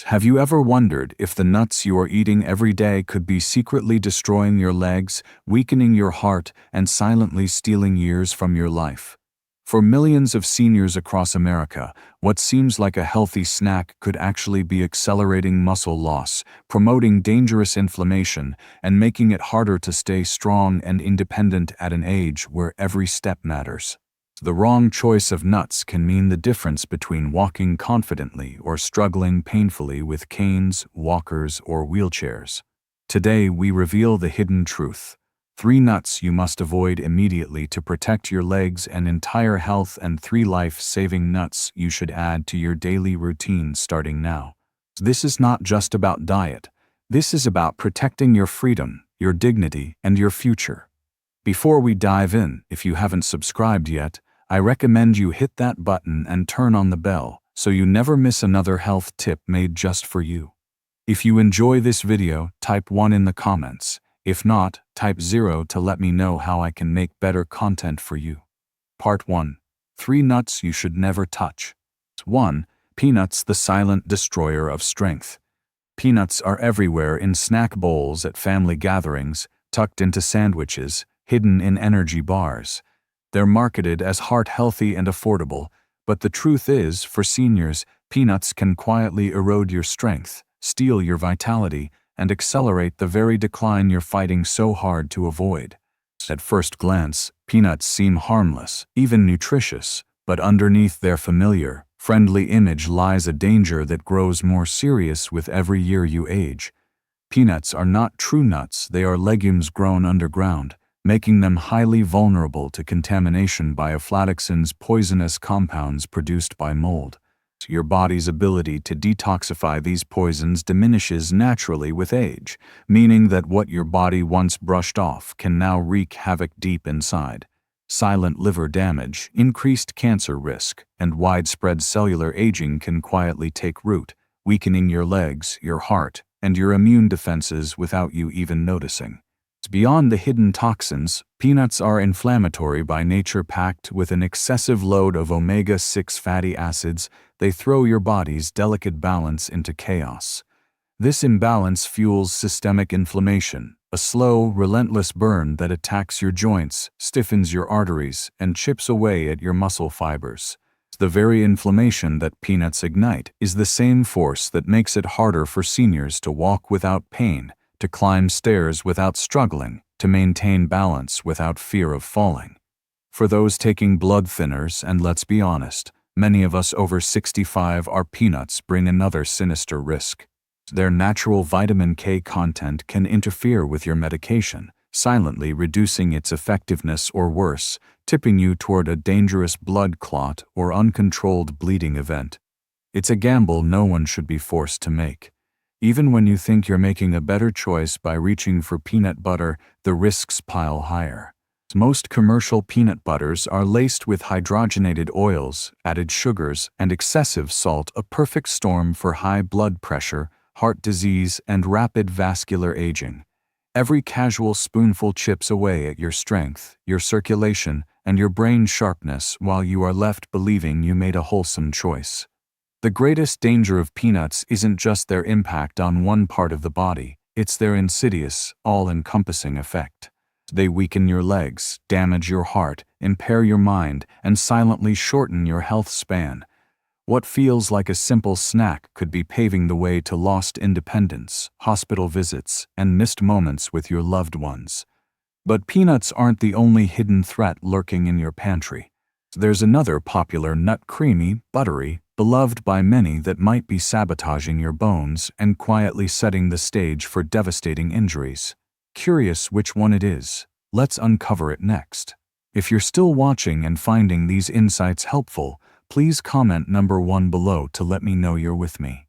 Have you ever wondered if the nuts you are eating every day could be secretly destroying your legs, weakening your heart, and silently stealing years from your life? For millions of seniors across America, what seems like a healthy snack could actually be accelerating muscle loss, promoting dangerous inflammation, and making it harder to stay strong and independent at an age where every step matters. The wrong choice of nuts can mean the difference between walking confidently or struggling painfully with canes, walkers, or wheelchairs. Today, we reveal the hidden truth. 3 nuts you must avoid immediately to protect your legs and entire health, and 3 life-saving nuts you should add to your daily routine starting now. This is not just about diet. This is about protecting your freedom, your dignity, and your future. Before we dive in, if you haven't subscribed yet, I recommend you hit that button and turn on the bell so you never miss another health tip made just for you. If you enjoy this video, type 1 in the comments. If not, type 0 to let me know how I can make better content for you. Part 1. 3 nuts you should never touch. 1. Peanuts, the silent destroyer of strength. Peanuts are everywhere in snack bowls at family gatherings, tucked into sandwiches, hidden in energy bars. They're marketed as heart-healthy and affordable, but the truth is, for seniors, peanuts can quietly erode your strength, steal your vitality, and accelerate the very decline you're fighting so hard to avoid. At first glance, peanuts seem harmless, even nutritious, but underneath their familiar, friendly image lies a danger that grows more serious with every year you age. Peanuts are not true nuts, they are legumes grown underground, making them highly vulnerable to contamination by aflatoxins, poisonous compounds produced by mold. Your body's ability to detoxify these poisons diminishes naturally with age, meaning that what your body once brushed off can now wreak havoc deep inside. Silent liver damage, increased cancer risk, and widespread cellular aging can quietly take root, weakening your legs, your heart, and your immune defenses without you even noticing. Beyond the hidden toxins, peanuts are inflammatory by nature. Packed with an excessive load of omega-6 fatty acids, they throw your body's delicate balance into chaos. This imbalance fuels systemic inflammation, a slow, relentless burn that attacks your joints, stiffens your arteries, and chips away at your muscle fibers. The very inflammation that peanuts ignite is the same force that makes it harder for seniors to walk without pain, to climb stairs without struggling, to maintain balance without fear of falling. For those taking blood thinners, and let's be honest, many of us over 65, our peanuts bring another sinister risk. Their natural vitamin K content can interfere with your medication, silently reducing its effectiveness or worse, tipping you toward a dangerous blood clot or uncontrolled bleeding event. It's a gamble no one should be forced to make. Even when you think you're making a better choice by reaching for peanut butter, the risks pile higher. Most commercial peanut butters are laced with hydrogenated oils, added sugars, and excessive salt, a perfect storm for high blood pressure, heart disease, and rapid vascular aging. Every casual spoonful chips away at your strength, your circulation, and your brain sharpness, while you are left believing you made a wholesome choice. The greatest danger of peanuts isn't just their impact on one part of the body, it's their insidious, all-encompassing effect. They weaken your legs, damage your heart, impair your mind, and silently shorten your health span. What feels like a simple snack could be paving the way to lost independence, hospital visits, and missed moments with your loved ones. But peanuts aren't the only hidden threat lurking in your pantry. There's another popular nut, creamy, buttery, beloved by many, that might be sabotaging your bones and quietly setting the stage for devastating injuries. Curious which one it is? Let's uncover it next. If you're still watching and finding these insights helpful, please comment number 1 below to let me know you're with me.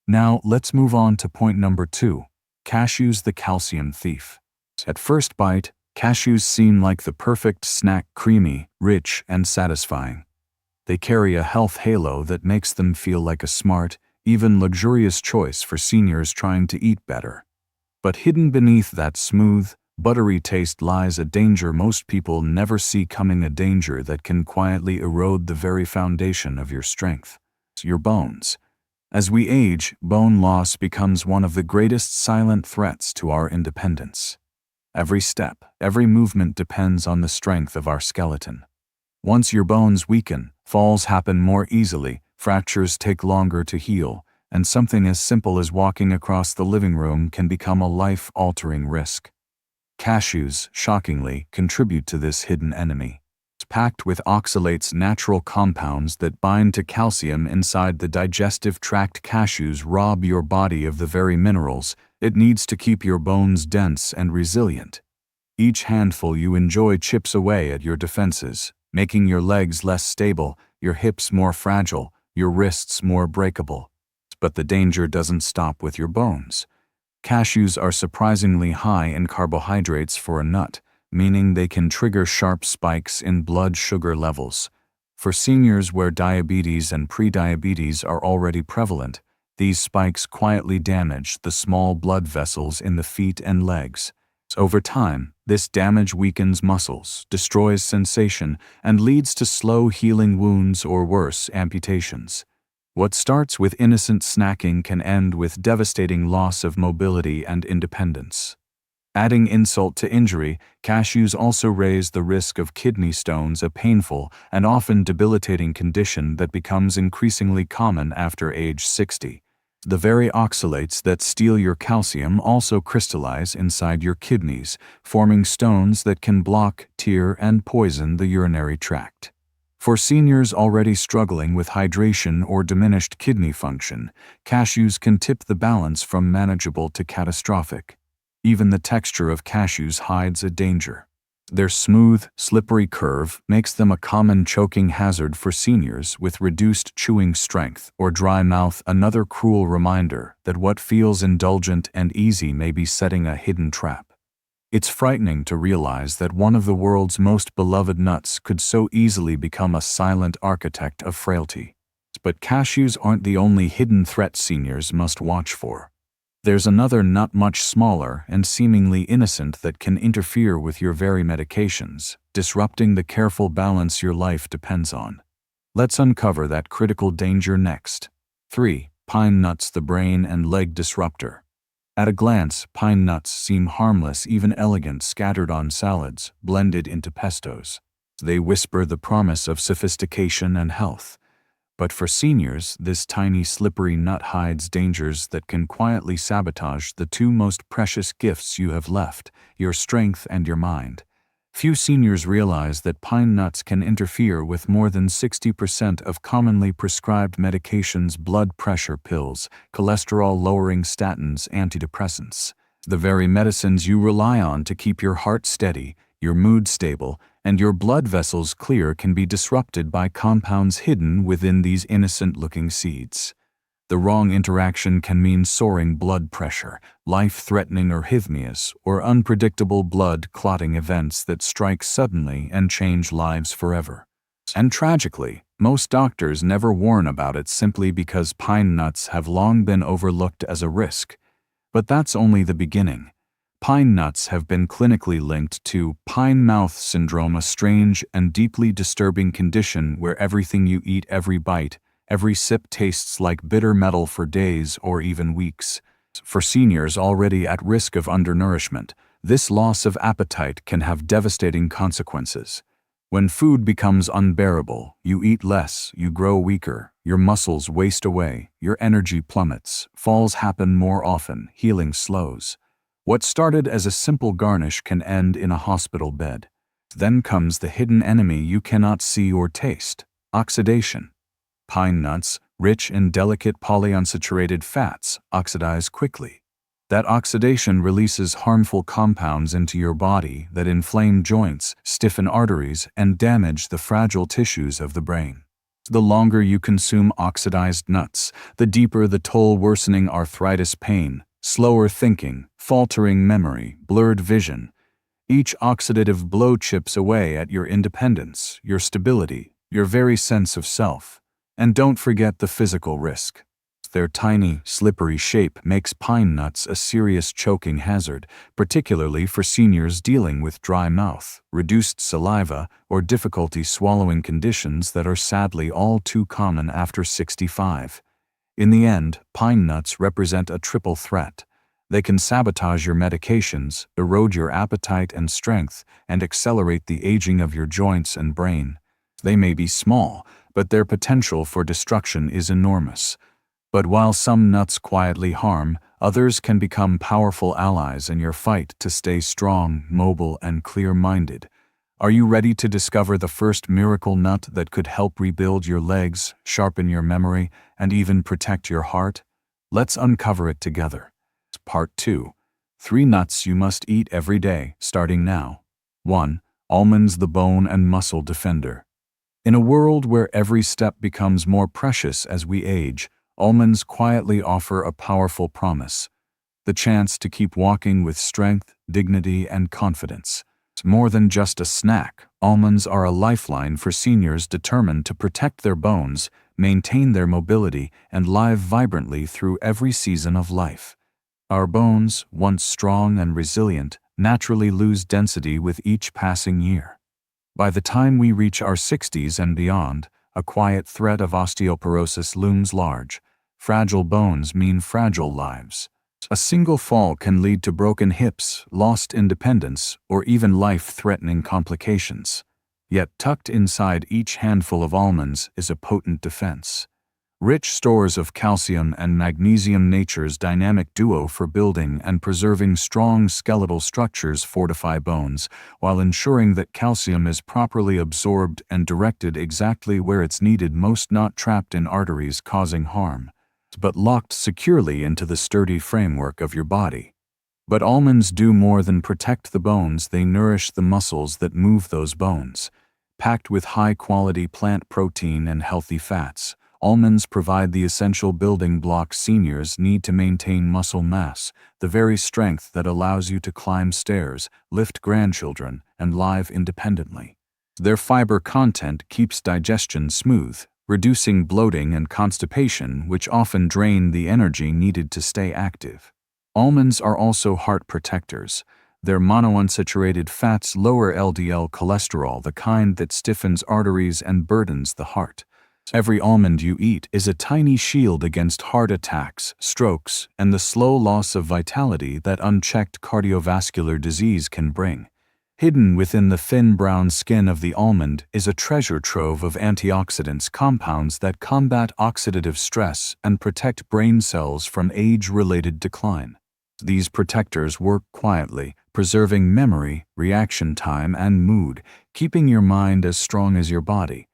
Now, let's move on to point number 2. Cashews, the calcium thief. At first bite, cashews seem like the perfect snack, creamy, rich, and satisfying. They carry a health halo that makes them feel like a smart, even luxurious choice for seniors trying to eat better. But hidden beneath that smooth, buttery taste lies a danger most people never see coming, a danger that can quietly erode the very foundation of your strength, your bones. As we age, bone loss becomes one of the greatest silent threats to our independence. Every step, every movement depends on the strength of our skeleton. Once your bones weaken, falls happen more easily, fractures take longer to heal, and something as simple as walking across the living room can become a life-altering risk. Cashews, shockingly, contribute to this hidden enemy. Packed with oxalates, natural compounds that bind to calcium inside the digestive tract, cashews rob your body of the very minerals it needs to keep your bones dense and resilient. Each handful you enjoy chips away at your defenses, making your legs less stable, your hips more fragile, your wrists more breakable. But the danger doesn't stop with your bones. Cashews are surprisingly high in carbohydrates for a nut, meaning they can trigger sharp spikes in blood sugar levels. For seniors where diabetes and prediabetes are already prevalent, these spikes quietly damage the small blood vessels in the feet and legs. Over time, this damage weakens muscles, destroys sensation, and leads to slow healing wounds or worse, amputations. What starts with innocent snacking can end with devastating loss of mobility and independence. Adding insult to injury, cashews also raise the risk of kidney stones, a painful and often debilitating condition that becomes increasingly common after age 60. The very oxalates that steal your calcium also crystallize inside your kidneys, forming stones that can block, tear, and poison the urinary tract. For seniors already struggling with hydration or diminished kidney function, cashews can tip the balance from manageable to catastrophic. Even the texture of cashews hides a danger. Their smooth, slippery curve makes them a common choking hazard for seniors with reduced chewing strength or dry mouth, another cruel reminder that what feels indulgent and easy may be setting a hidden trap. It's frightening to realize that one of the world's most beloved nuts could so easily become a silent architect of frailty. But cashews aren't the only hidden threat seniors must watch for. There's another nut much smaller and seemingly innocent that can interfere with your very medications, disrupting the careful balance your life depends on. Let's uncover that critical danger next. 3. Pine nuts, the brain and leg disruptor. At a glance, pine nuts seem harmless, even elegant, scattered on salads, blended into pestos. They whisper the promise of sophistication and health. But for seniors, this tiny slippery nut hides dangers that can quietly sabotage the two most precious gifts you have left, your strength and your mind. Few seniors realize that pine nuts can interfere with more than 60% of commonly prescribed medications: blood pressure pills, cholesterol-lowering statins, antidepressants. The very medicines you rely on to keep your heart steady, your mood stable, and your blood vessels clear can be disrupted by compounds hidden within these innocent-looking seeds. The wrong interaction can mean soaring blood pressure, life-threatening arrhythmias, or unpredictable blood clotting events that strike suddenly and change lives forever. And tragically, most doctors never warn about it simply because pine nuts have long been overlooked as a risk. But that's only the beginning. Pine nuts have been clinically linked to pine mouth syndrome, a strange and deeply disturbing condition where everything you eat, every bite, every sip tastes like bitter metal for days or even weeks. For seniors already at risk of undernourishment, this loss of appetite can have devastating consequences. When food becomes unbearable, you eat less, you grow weaker, your muscles waste away, your energy plummets, falls happen more often, healing slows. What started as a simple garnish can end in a hospital bed. Then comes the hidden enemy you cannot see or taste: oxidation. Pine nuts, rich in delicate polyunsaturated fats, oxidize quickly. That oxidation releases harmful compounds into your body that inflame joints, stiffen arteries, and damage the fragile tissues of the brain. The longer you consume oxidized nuts, the deeper the toll, worsening arthritis, pain, slower thinking, faltering memory, blurred vision. Each oxidative blow chips away at your independence, your stability, your very sense of self. And don't forget the physical risk. Their tiny, slippery shape makes pine nuts a serious choking hazard, particularly for seniors dealing with dry mouth, reduced saliva, or difficulty swallowing, conditions that are sadly all too common after 65. In the end, pine nuts represent a triple threat. They can sabotage your medications, erode your appetite and strength, and accelerate the aging of your joints and brain. They may be small, but their potential for destruction is enormous. But while some nuts quietly harm, others can become powerful allies in your fight to stay strong, mobile, and clear-minded. Are you ready to discover the first miracle nut that could help rebuild your legs, sharpen your memory, and even protect your heart? Let's uncover it together. Part 2. 3 nuts you must eat every day, starting now. 1. Almonds, the bone and muscle defender. In a world where every step becomes more precious as we age, almonds quietly offer a powerful promise: the chance to keep walking with strength, dignity, and confidence. More than just a snack, almonds are a lifeline for seniors determined to protect their bones, maintain their mobility, and live vibrantly through every season of life. Our bones, once strong and resilient, naturally lose density with each passing year. By the time we reach our 60s and beyond, a quiet threat of osteoporosis looms large. Fragile bones mean fragile lives. A single fall can lead to broken hips, lost independence, or even life-threatening complications. Yet tucked inside each handful of almonds is a potent defense. Rich stores of calcium and magnesium, nature's dynamic duo for building and preserving strong skeletal structures, fortify bones, while ensuring that calcium is properly absorbed and directed exactly where it's needed most, not trapped in arteries causing harm, but locked securely into the sturdy framework of your body. But almonds do more than protect the bones, they nourish the muscles that move those bones. Packed with high-quality plant protein and healthy fats, almonds provide the essential building blocks seniors need to maintain muscle mass, the very strength that allows you to climb stairs, lift grandchildren, and live independently. Their fiber content keeps digestion smooth, reducing bloating and constipation, which often drain the energy needed to stay active. Almonds are also heart protectors. Their monounsaturated fats lower LDL cholesterol, the kind that stiffens arteries and burdens the heart. Every almond you eat is a tiny shield against heart attacks, strokes, and the slow loss of vitality that unchecked cardiovascular disease can bring. Hidden within the thin brown skin of the almond is a treasure trove of antioxidants, compounds that combat oxidative stress and protect brain cells from age-related decline. These protectors work quietly, preserving memory, reaction time, and mood, keeping your mind as strong as your body.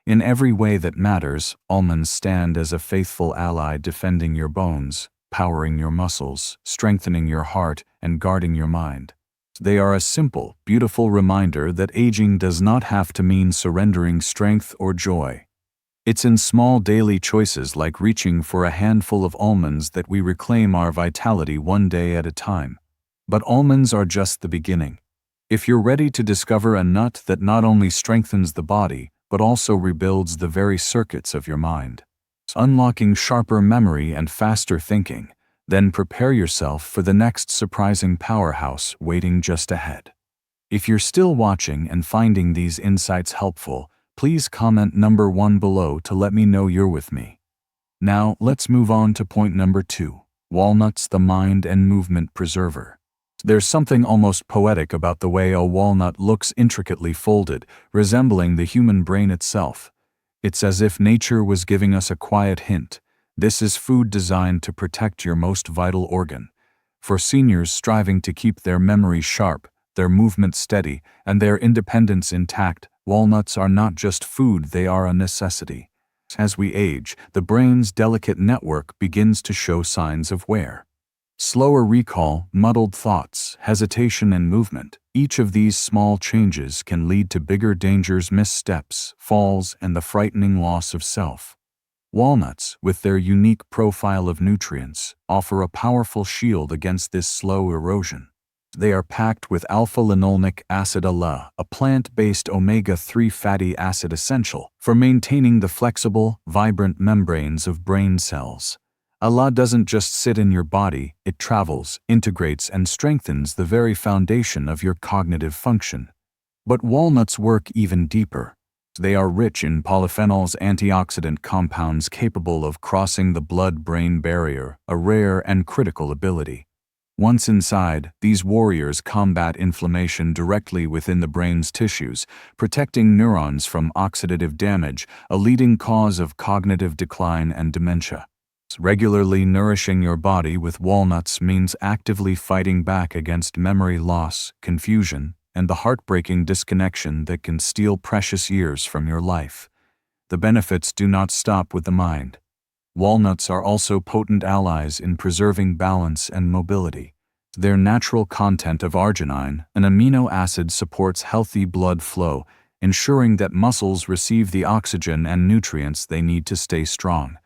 In every way that matters, almonds stand as a faithful ally, defending your bones, powering your muscles, strengthening your heart, and guarding your mind. They are a simple, beautiful reminder that aging does not have to mean surrendering strength or joy. It's in small daily choices like reaching for a handful of almonds that we reclaim our vitality one day at a time. But almonds are just the beginning. If you're ready to discover a nut that not only strengthens the body, but also rebuilds the very circuits of your mind, unlocking sharper memory and faster thinking, then prepare yourself for the next surprising powerhouse waiting just ahead. If you're still watching and finding these insights helpful, please comment number 1 below to let me know you're with me. Now, let's move on to point number 2. Walnuts, the mind and movement preserver. There's something almost poetic about the way a walnut looks, intricately folded, resembling the human brain itself. It's as if nature was giving us a quiet hint. This is food designed to protect your most vital organ. For seniors striving to keep their memory sharp, their movement steady, and their independence intact, walnuts are not just food, they are a necessity. As we age, the brain's delicate network begins to show signs of wear. Slower recall, muddled thoughts, hesitation, and movement. Each of these small changes can lead to bigger dangers: missteps, falls, and the frightening loss of self. Walnuts, with their unique profile of nutrients, offer a powerful shield against this slow erosion. They are packed with alpha-linolenic acid ALA, a plant-based omega-3 fatty acid essential for maintaining the flexible, vibrant membranes of brain cells. ALA doesn't just sit in your body, it travels, integrates, and strengthens the very foundation of your cognitive function. But walnuts work even deeper. They are rich in polyphenols, antioxidant compounds capable of crossing the blood-brain barrier, a rare and critical ability. Once inside, these warriors combat inflammation directly within the brain's tissues, protecting neurons from oxidative damage, a leading cause of cognitive decline and dementia. Regularly nourishing your body with walnuts means actively fighting back against memory loss, confusion, and the heartbreaking disconnection that can steal precious years from your life. The benefits do not stop with the mind. Walnuts are also potent allies in preserving balance and mobility. Their natural content of arginine, an amino acid, supports healthy blood flow, ensuring that muscles receive the oxygen and nutrients they need to stay strong.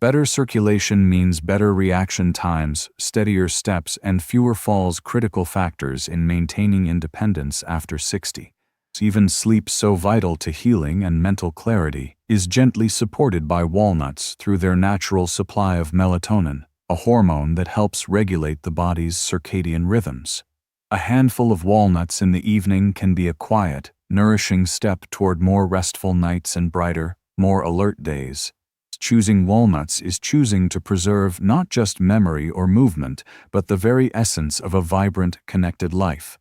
Better circulation means better reaction times, steadier steps, and fewer falls, critical factors in maintaining independence after 60. Even sleep, so vital to healing and mental clarity, is gently supported by walnuts through their natural supply of melatonin, a hormone that helps regulate the body's circadian rhythms. A handful of walnuts in the evening can be a quiet, nourishing step toward more restful nights and brighter, more alert days. Choosing walnuts is choosing to preserve not just memory or movement, but the very essence of a vibrant, connected life.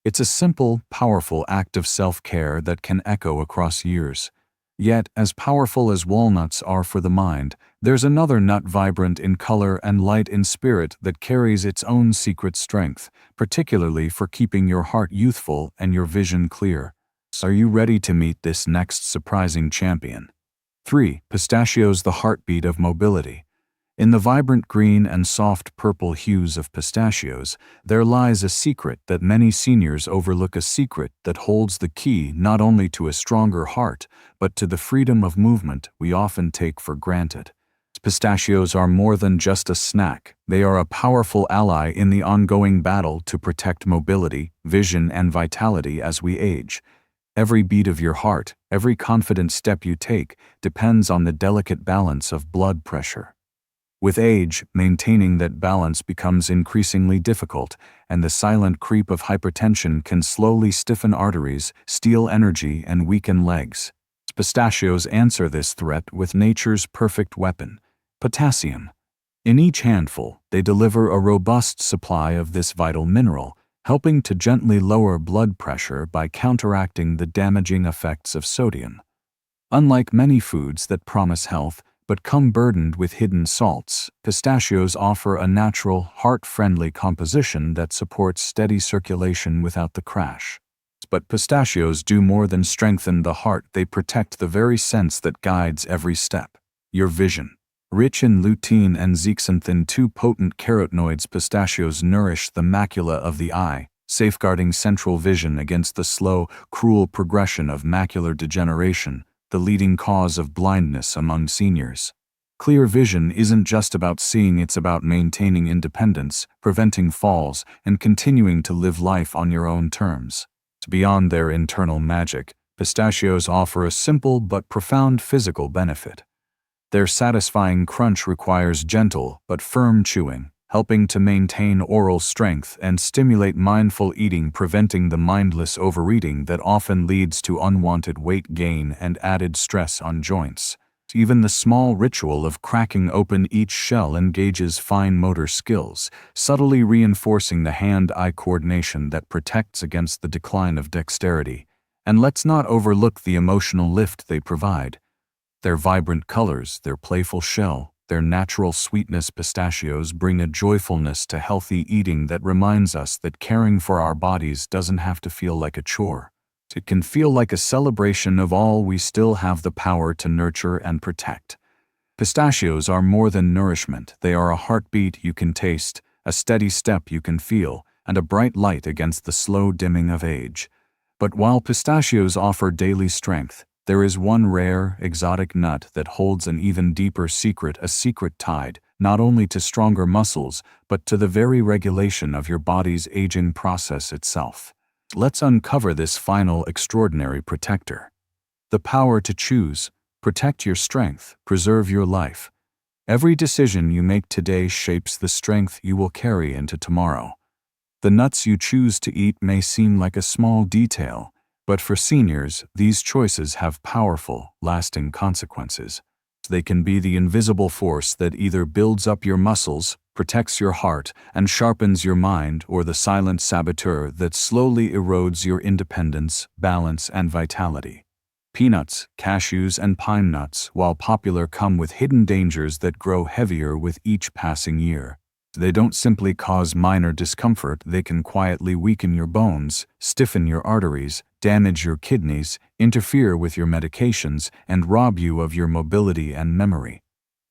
It's a simple, powerful act of self-care that can echo across years. Yet, as powerful as walnuts are for the mind, there's another nut, vibrant in color and light in spirit, that carries its own secret strength, particularly for keeping your heart youthful and your vision clear. Are you ready to meet this next surprising champion? 3. Pistachios, the heartbeat of mobility. In the vibrant green and soft purple hues of pistachios, there lies a secret that many seniors overlook, a secret that holds the key not only to a stronger heart, but to the freedom of movement we often take for granted. Pistachios are more than just a snack. They are a powerful ally in the ongoing battle to protect mobility, vision, and vitality as we age. Every beat of your heart, every confident step you take, depends on the delicate balance of blood pressure. With age, maintaining that balance becomes increasingly difficult, and the silent creep of hypertension can slowly stiffen arteries, steal energy, and weaken legs. Pistachios answer this threat with nature's perfect weapon: potassium. In each handful, they deliver a robust supply of this vital mineral, helping to gently lower blood pressure by counteracting the damaging effects of sodium. Unlike many foods that promise health, but come burdened with hidden salts, pistachios offer a natural, heart-friendly composition that supports steady circulation without the crash. But pistachios do more than strengthen the heart, they protect the very sense that guides every step: your vision. Rich in lutein and zeaxanthin, two potent carotenoids, pistachios nourish the macula of the eye, safeguarding central vision against the slow, cruel progression of macular degeneration, the leading cause of blindness among seniors. Clear vision isn't just about seeing, it's about maintaining independence, preventing falls, and continuing to live life on your own terms. Beyond their internal magic, pistachios offer a simple but profound physical benefit. Their satisfying crunch requires gentle but firm chewing, helping to maintain oral strength and stimulate mindful eating, preventing the mindless overeating that often leads to unwanted weight gain and added stress on joints. Even the small ritual of cracking open each shell engages fine motor skills, subtly reinforcing the hand-eye coordination that protects against the decline of dexterity. And let's not overlook the emotional lift they provide. Their vibrant colors, their playful shell, their natural sweetness, pistachios bring a joyfulness to healthy eating that reminds us that caring for our bodies doesn't have to feel like a chore. It can feel like a celebration of all we still have the power to nurture and protect. Pistachios are more than nourishment. They are a heartbeat you can taste, a steady step you can feel, and a bright light against the slow dimming of age. But while pistachios offer daily strength, there is one rare, exotic nut that holds an even deeper secret, a secret tied not only to stronger muscles, but to the very regulation of your body's aging process itself. Let's uncover this final extraordinary protector. The power to choose: protect your strength, preserve your life. Every decision you make today shapes the strength you will carry into tomorrow. The nuts you choose to eat may seem like a small detail, But for seniors, these choices have powerful, lasting consequences. They can be the invisible force that either builds up your muscles, protects your heart, and sharpens your mind, or the silent saboteur that slowly erodes your independence, balance, and vitality. Peanuts, cashews, and pine nuts, while popular, come with hidden dangers that grow heavier with each passing year. They don't simply cause minor discomfort, they can quietly weaken your bones, stiffen your arteries, damage your kidneys, interfere with your medications, and rob you of your mobility and memory.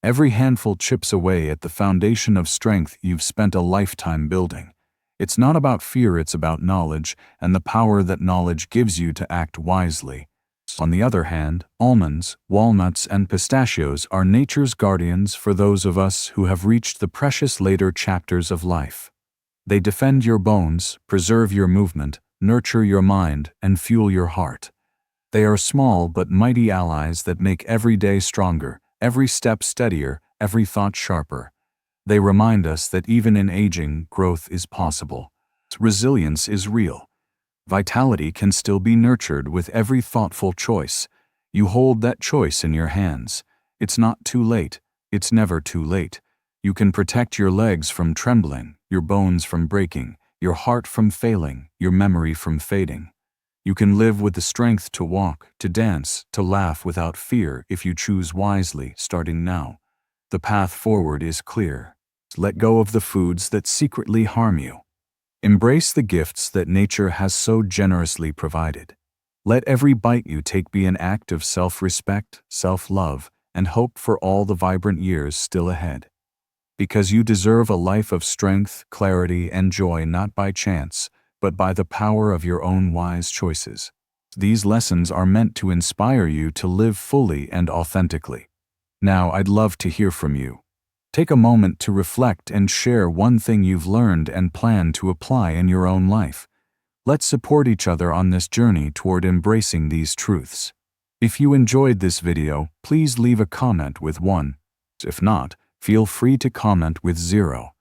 Every handful chips away at the foundation of strength you've spent a lifetime building. It's not about fear, it's about knowledge, and the power that knowledge gives you to act wisely. On the other hand, almonds, walnuts, and pistachios are nature's guardians for those of us who have reached the precious later chapters of life. They defend your bones, preserve your movement, nurture your mind, and fuel your heart. They are small but mighty allies that make every day stronger, every step steadier, every thought sharper. They remind us that even in aging, growth is possible. Resilience is real. Vitality can still be nurtured with every thoughtful choice. You hold that choice in your hands. It's not too late. It's never too late. You can protect your legs from trembling, your bones from breaking, your heart from failing, your memory from fading. You can live with the strength to walk, to dance, to laugh without fear if you choose wisely, starting now. The path forward is clear. Let go of the foods that secretly harm you. Embrace the gifts that nature has so generously provided. Let every bite you take be an act of self-respect, self-love, and hope for all the vibrant years still ahead. Because you deserve a life of strength, clarity, and joy, not by chance, but by the power of your own wise choices. These lessons are meant to inspire you to live fully and authentically. Now, I'd love to hear from you. Take a moment to reflect and share one thing you've learned and plan to apply in your own life. Let's support each other on this journey toward embracing these truths. If you enjoyed this video, please leave a comment with 1. If not, feel free to comment with 0.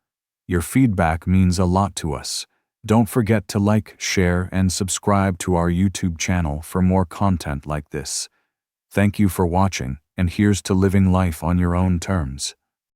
Your feedback means a lot to us. Don't forget to like, share, and subscribe to our YouTube channel for more content like this. Thank you for watching, and here's to living life on your own terms.